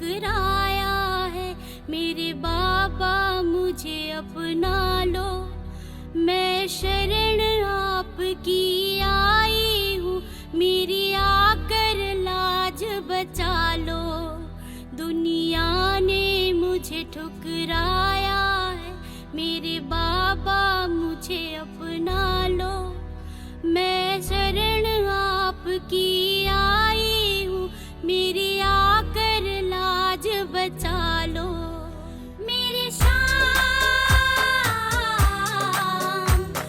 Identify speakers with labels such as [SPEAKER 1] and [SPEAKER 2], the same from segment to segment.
[SPEAKER 1] ठुकराया है। मेरे बाबा मुझे अपना लो, मैं शरण आपकी आई हूँ, मेरी आकर लाज बचा लो। दुनिया ने मुझे ठुकराया है, मेरे बाबा मुझे अपना लो, मैं शरण आपकी आई हूँ, मेरी आकर लाज बचा लो। मेरे श्याम,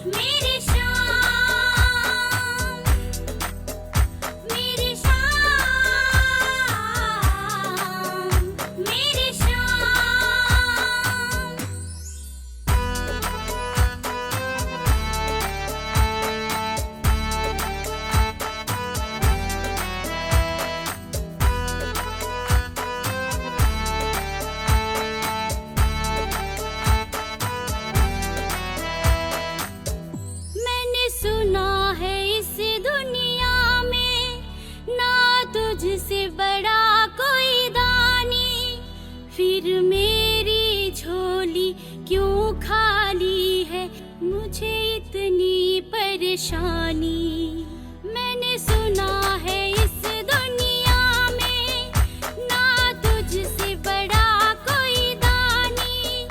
[SPEAKER 1] मेरे श्याम, मेरे श्याम, मेरे श्याम। मैंने सुना है इस दुनिया में ना तुझसे बड़ा कोई दानी, फिर मेरी झोली क्यों खाली है, मुझे इतनी परेशानी। मैंने सुना है इस दुनिया में ना तुझसे बड़ा कोई दानी,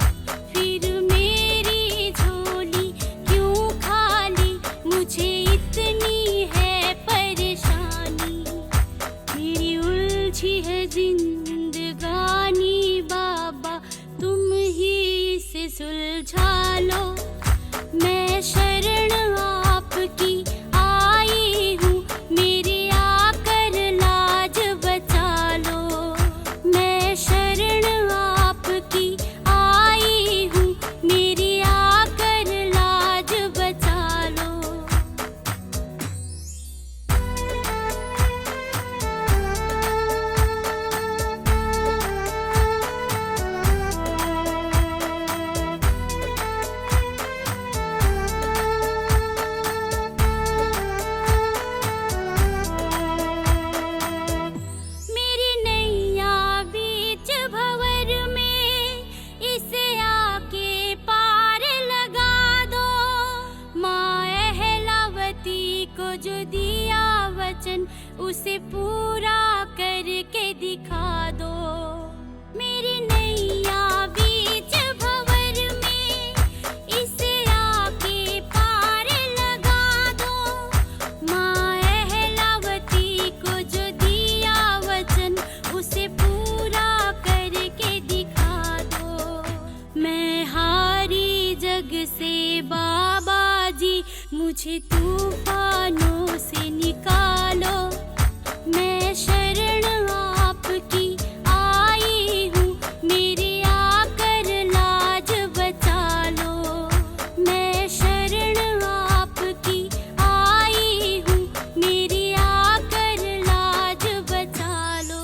[SPEAKER 1] फिर मेरी झोली क्यों खाली, मुझे इतनी है परेशानी। मेरी उलझी है जिंदगानी बाबा, तुम ही इसे सुलझा लो। मैं शरण आपकी आई हूँ, मेरी आकर लाज बचा लो। मैं शरण आपकी आई हूँ, मेरी आकर लाज बचा लो। मेरी नैया बीच भंवर में, इसे आके पार लगा दो। माँ अहलावती को जो दिया वचन, उसे पूरा करके दिखा दो। मेरी नैया बीच भंवर में, इसे आके पार लगा दो। माँ अहलावती को जो दिया वचन, उसे पूरा करके दिखा दो। मैं हारी जग से बाबा जी, मुझे तूफानों से निकालो। मैं शरण आपकी आई हूँ, मेरी आकर लाज बचा लो। मैं शरण आपकी आई हूँ, मेरी आकर लाज बचा लो।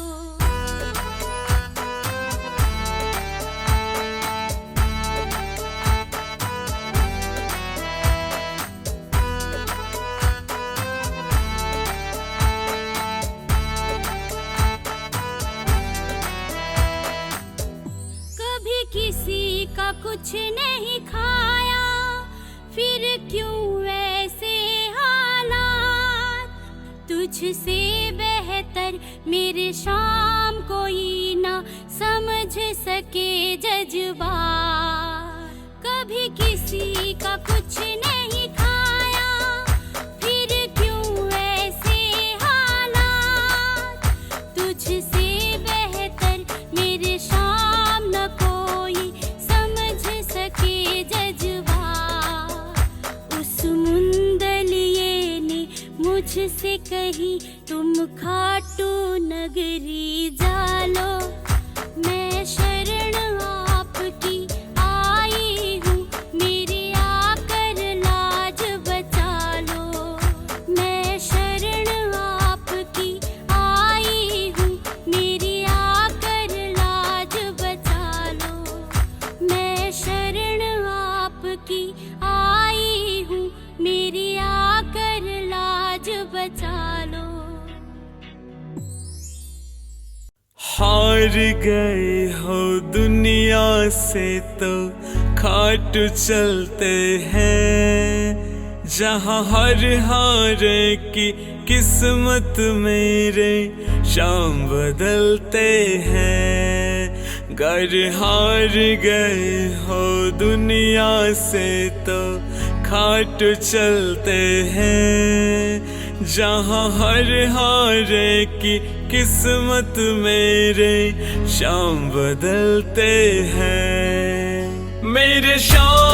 [SPEAKER 1] कभी किसी का कुछ नहीं खाया, फिर क्यों ऐसे हालात। तुझसे बेहतर मेरे शाम कोई ना समझ सके जज्बात। कभी किसी का कुछ नहीं खाया, फिर क्यों ऐसे हालात। तुझसे बेहतर मेरे शाम न कोई समझ सके जज्बात। उस मुंदलिये ने मुझसे कही, तुम खाटू नगरी जालो। मैं शरण आपकी आई हूँ, मेरी आकर लाज बचा लो। मैं शरण आपकी आई हूँ, मेरी आकर लाज बचा लो। मैं शरण आपकी आई हूँ, मेरी आकर लाज बचा लो।
[SPEAKER 2] हार गए हो दुनिया से तो खाट चलते हैं, जहाँ हर हारे की किस्मत मेरे शाम बदलते हैं। घर हार गए हो दुनिया से तो खाट चलते हैं, जहाँ हर हारे की किस्मत मेरे शाम बदलते हैं। मेरे शाम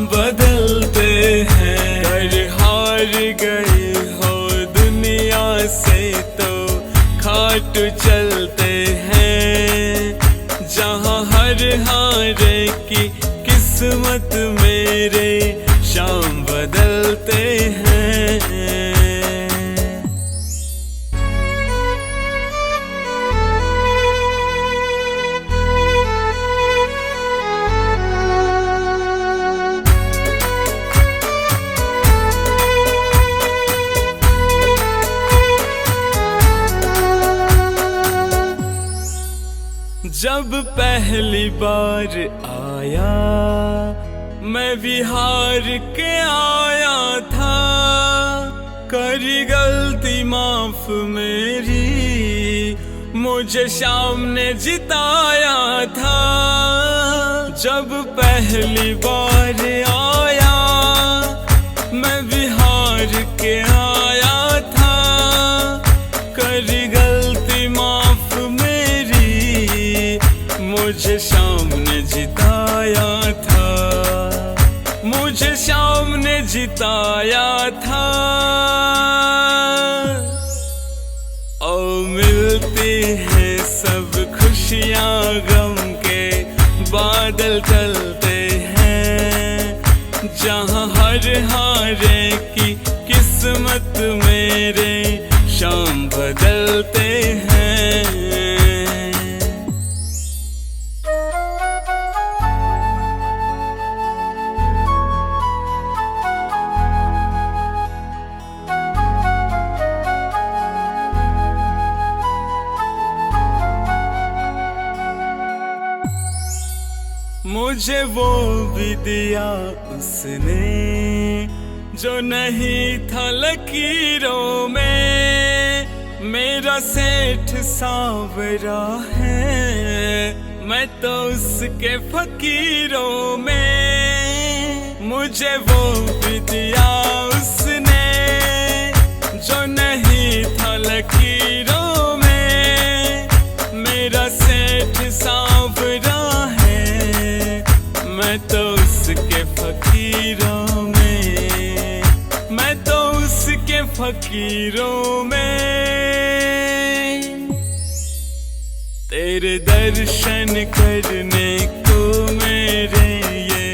[SPEAKER 2] बदलते हैं। घर हार गए हो दुनिया से तो खाट चलते हैं, जहाँ हर हारे की किस्मत मेरे शाम बदलते हैं। जब पहली बार आया मैं बिहार के आया था, करी गलती माफ मेरी मुझे शाम ने जिताया था। जब पहली बार आया मैं बिहार के आया था, करी गलती माफ मेरी मुझे शाम ने जिताया था, मुझे शाम ने जिताया था। ओ मिलती हैं सब खुशियाँ गम के बादल चलते हैं, जहाँ हर हारे की किस्मत मेरे शाम बदलते हैं। मुझे वो भी दिया उसने जो नहीं था लकीरों में, मेरा सेठ सांवरा है मैं तो उसके फकीरों में। मुझे वो भी दिया उसने जो नहीं था लकीरों में, मेरा सेठ सांवरा मैं तो उसके फकीरों में, मैं तो उसके फकीरों में। तेरे दर्शन करने को मेरे ये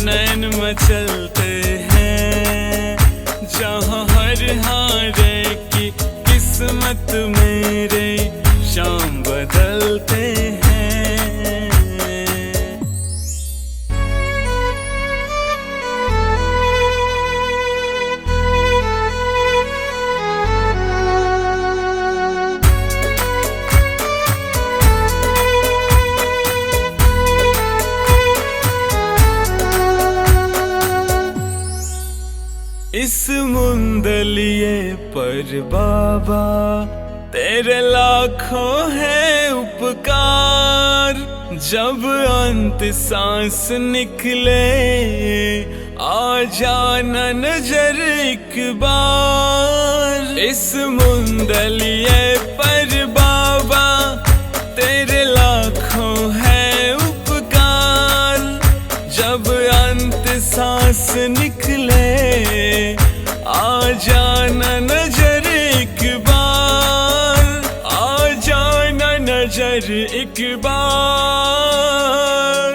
[SPEAKER 2] नैन मचलते हैं, जहाँ हर हारे की किस्मत मेरे शाम बदलते हैं। इस मुंदलिए पर बाबा तेरे लाखों है उपकार, जब अंत सांस निकले आ जाना नजर एक बार। इस मुंदलिए पर बाबा तेरे लाखों है उपकार, जब अंत सांस निकले आ जाना नजर एक बार, आ जाना नजर एक बार।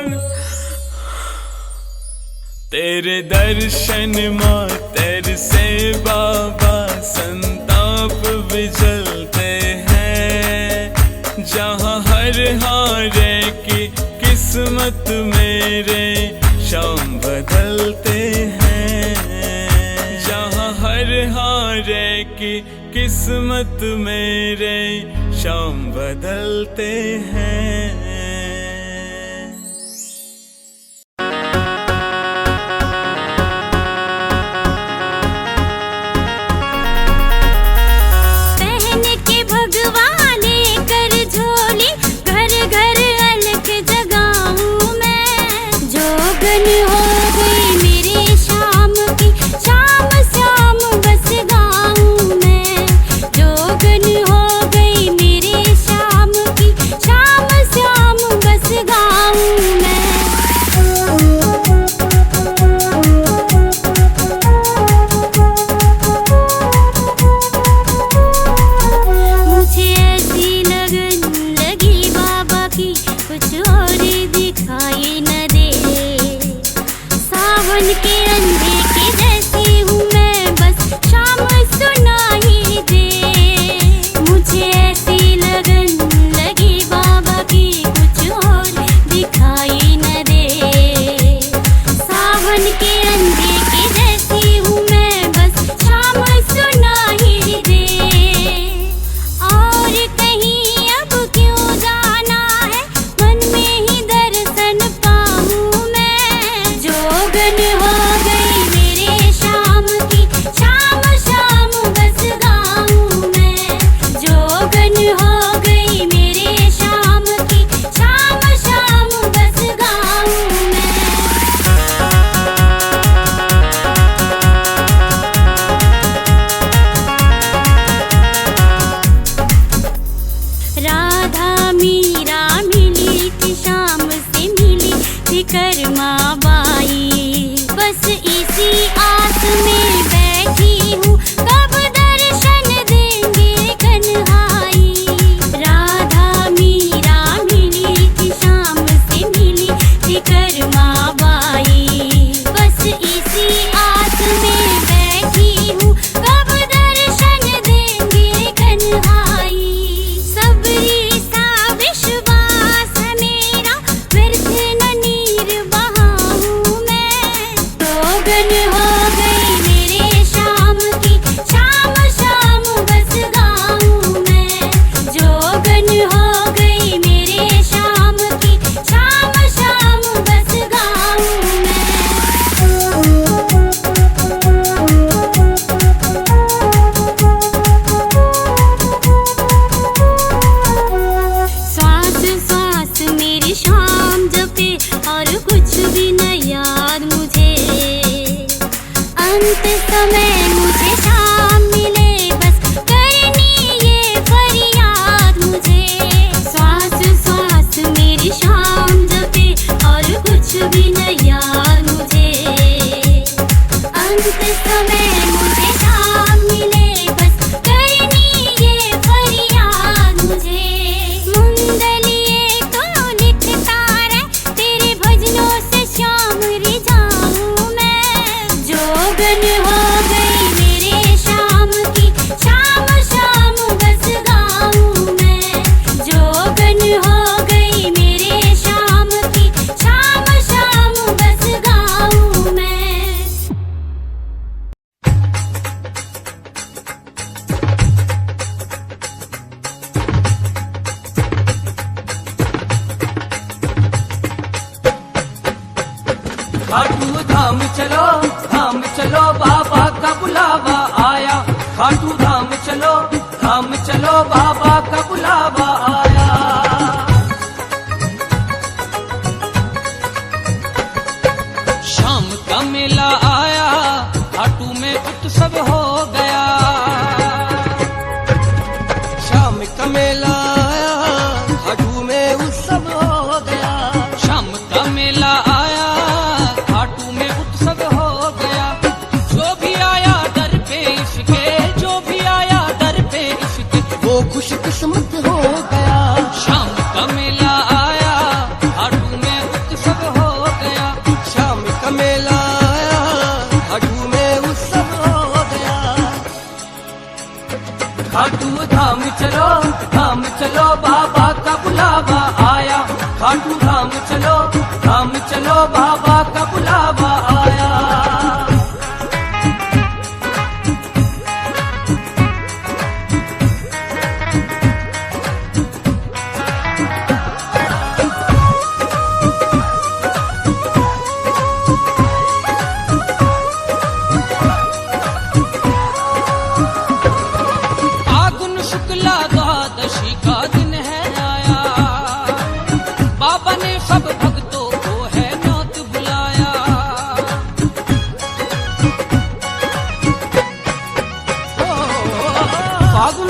[SPEAKER 2] तेरे दर्शन मातर से बाबा संताप विजलते हैं, जहाँ हर हारे की किस्मत मेरे शाम बदलते हैं, जहाँ हर हारे तारे की किस्मत मेरे शाम बदलते हैं।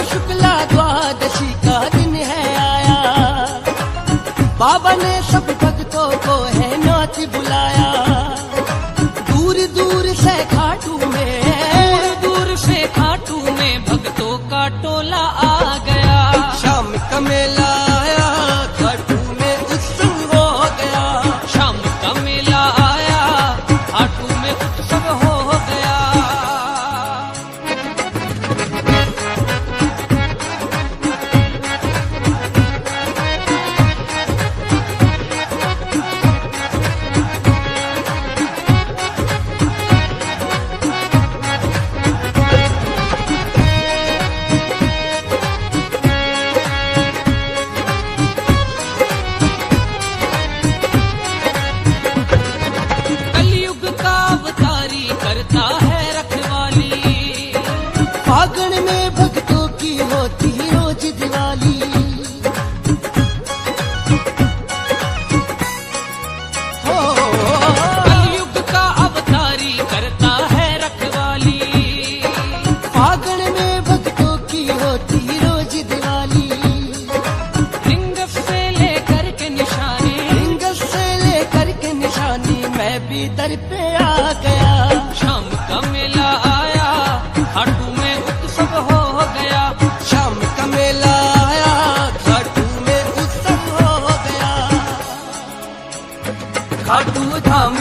[SPEAKER 3] शुक्ला द्वादशी का दिन है आया, बाबा ने सब भक्तों को है न्योती बुलाया। दूर दूर से खाटू में
[SPEAKER 4] भक्तों का टोला आ गया।
[SPEAKER 3] शाम का मेला आया, खाटू में उत्सव हो गया।
[SPEAKER 4] शाम का मेला आया, खाटू में उत्सव हो गया। कलयुग का अवतारी करता है रखवाली।
[SPEAKER 3] फागुन में भक्तों की होती रोज दिवाली। हो
[SPEAKER 4] कलयुग का अवतारी करता है रखवाली।
[SPEAKER 3] फागुन में भक्तों की होती रोज दिवाली।
[SPEAKER 4] रिंग से लेकर के निशानी,
[SPEAKER 3] रिंग से लेकर के निशानी मैं भी दर पे आ गया।
[SPEAKER 4] शाम का मेला आया, खाटू में उत्सव हो गया।
[SPEAKER 3] शाम का मेला आया, खाटू में उत्सव हो गया।
[SPEAKER 4] खाटू धाम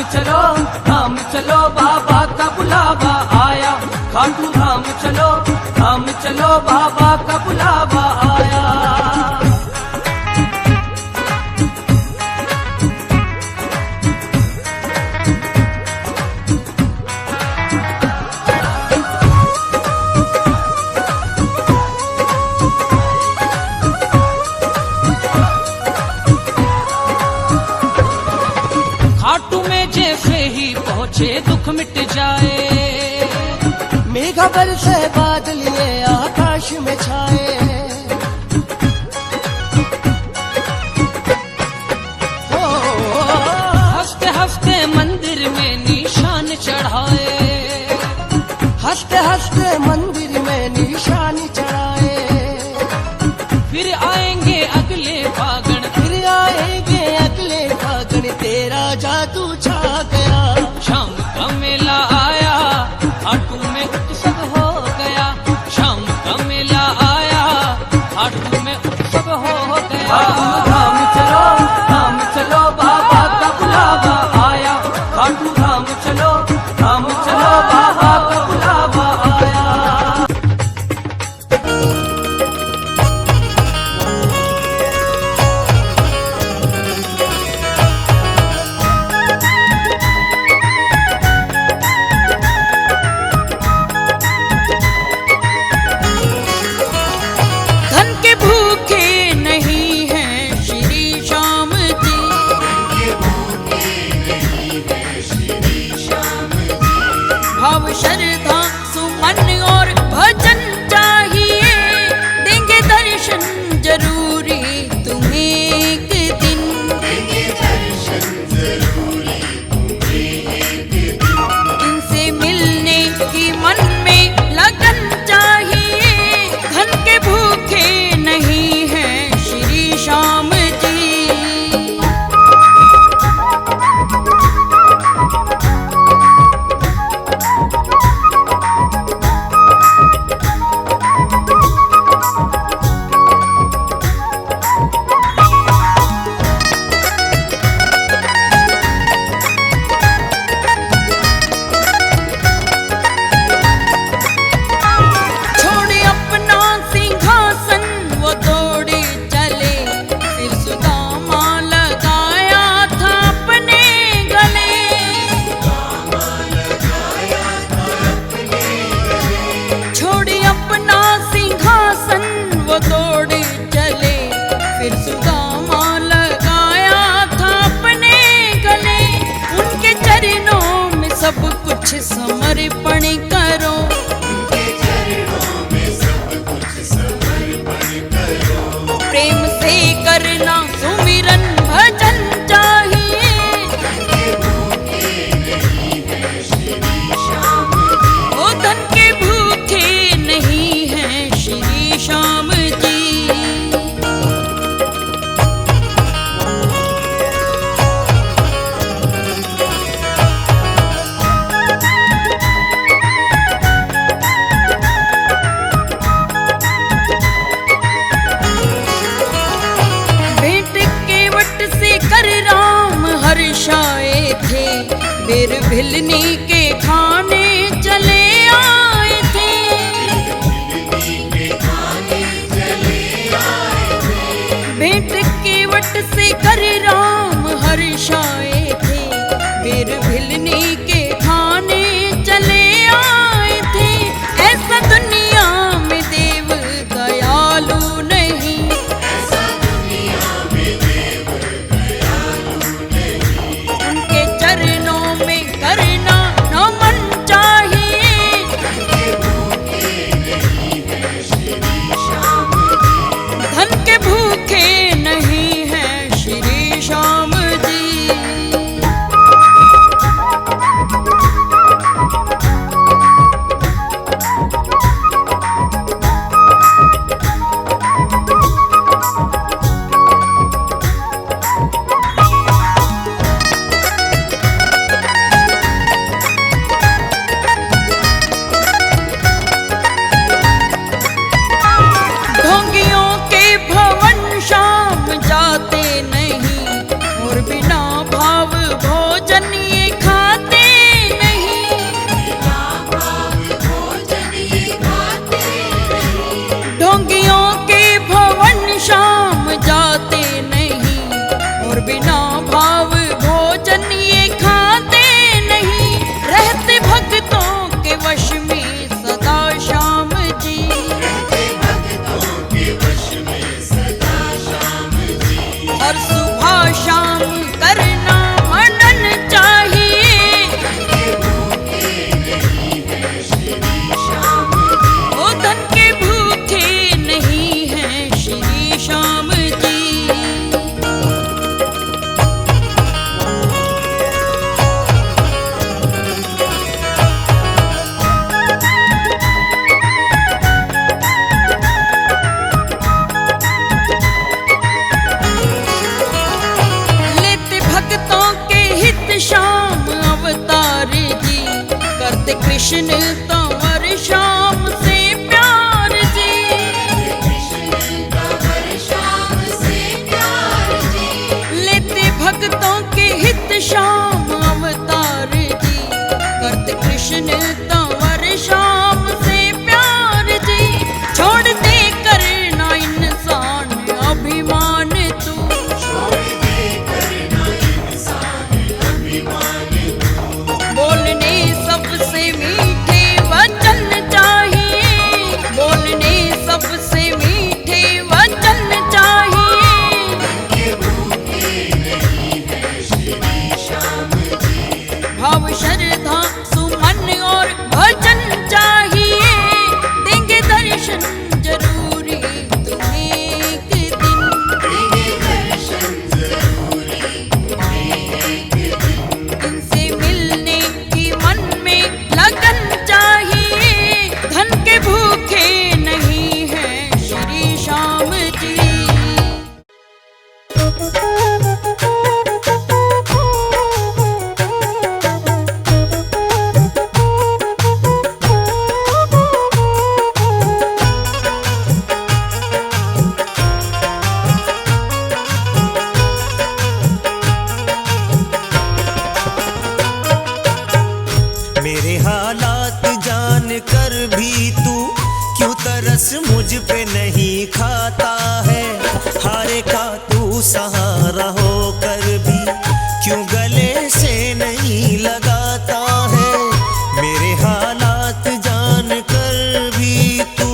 [SPEAKER 4] चलो बाबा का बुलावा आया। खाटू धाम चलो बाबा का बुलावा आया। खाटू में जैसे ही पहुँचे दुख मिट जाए।
[SPEAKER 3] मेघा बरसे बादल ये आकाश में छाए। हो
[SPEAKER 4] हंसते हंसते मंदिर में निशान चढ़ाए।
[SPEAKER 3] हंसते हंसते मंदिर में निशान चढ़ाए।
[SPEAKER 4] फिर आएंगे अगले फागण,
[SPEAKER 3] फिर आएंगे अगले फागुन, तेरा जादू छा गया।
[SPEAKER 4] शाम का मेला आया, खाटू में उत्सव हो गया। शाम का मेला आया, खाटू में उत्सव हो गया। धाम चलो बाबा का बुलावा आया। खाटू धाम चलो बाबा का बुलावा आया।
[SPEAKER 5] भी तू क्यों तरस मुझ पे नहीं खाता है। हारे का तू सहारा होकर भी क्यों गले से नहीं लगाता है। मेरे हालात जान कर भी तू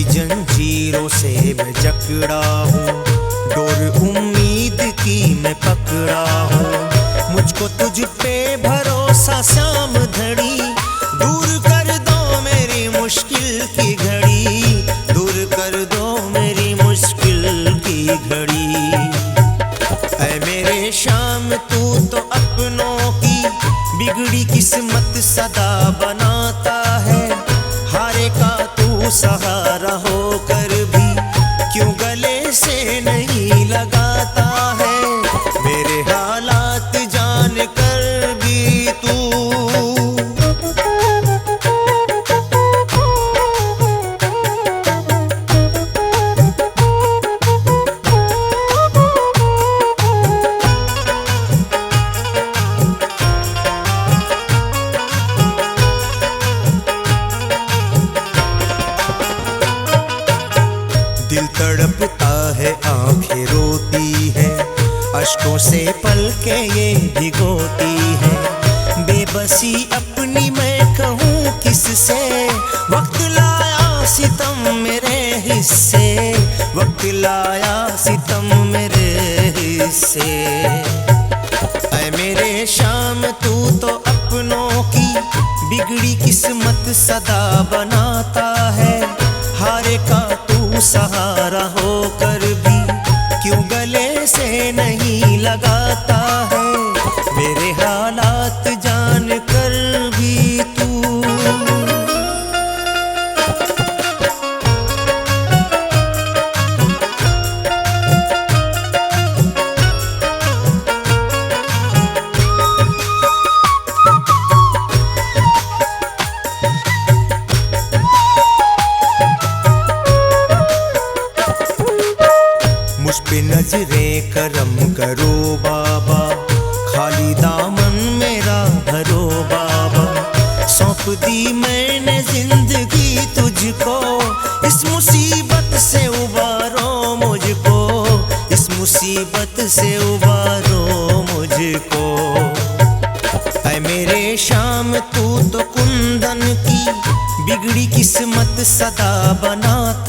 [SPEAKER 5] जंजीरों से मैं जकड़ा हूँ, डोर उम्मीद की मैं पकड़ा हूँ। मुझको तुझ पे भरोसा शाम धड़ी, दूर कर दो मेरी मुश्किल की घड़ी, दूर कर दो मेरी मुश्किल की घड़ी। ऐ मेरे शाम तू तो अपनों की बिगड़ी किस्मत सदा बनाता है। हारे का तू सहारा होकर भी क्यों गले से नहीं लगाता है। मेरे हालात जान कर भी तू दिल तड़पता है, आंखें रोती है, अश्कों से पलकें ये भिगोती है। बेबसी अपनी मैं कहूँ किससे, वक्त लाया सितम मेरे हिस्से, वक्त लाया सितम मेरे हिस्से। ऐ मेरे शाम तू तो अपनों की बिगड़ी किस्मत सदा बनाता है। हारे का तू सहारा होकर भी क्यों गले से नहीं लगाता है। मेरे हालात जान कर भी तू मुझ पे नजरें करम करो बाबा, खाली दामन मेरा भरो बाबा। सौंप दी मैंने जिंदगी तुझको, इस मुसीबत से उबारो मुझको, इस मुसीबत से उबारो मुझको। ऐ मेरे शाम तू तो कुंदन की बिगड़ी किस्मत सदा बनाता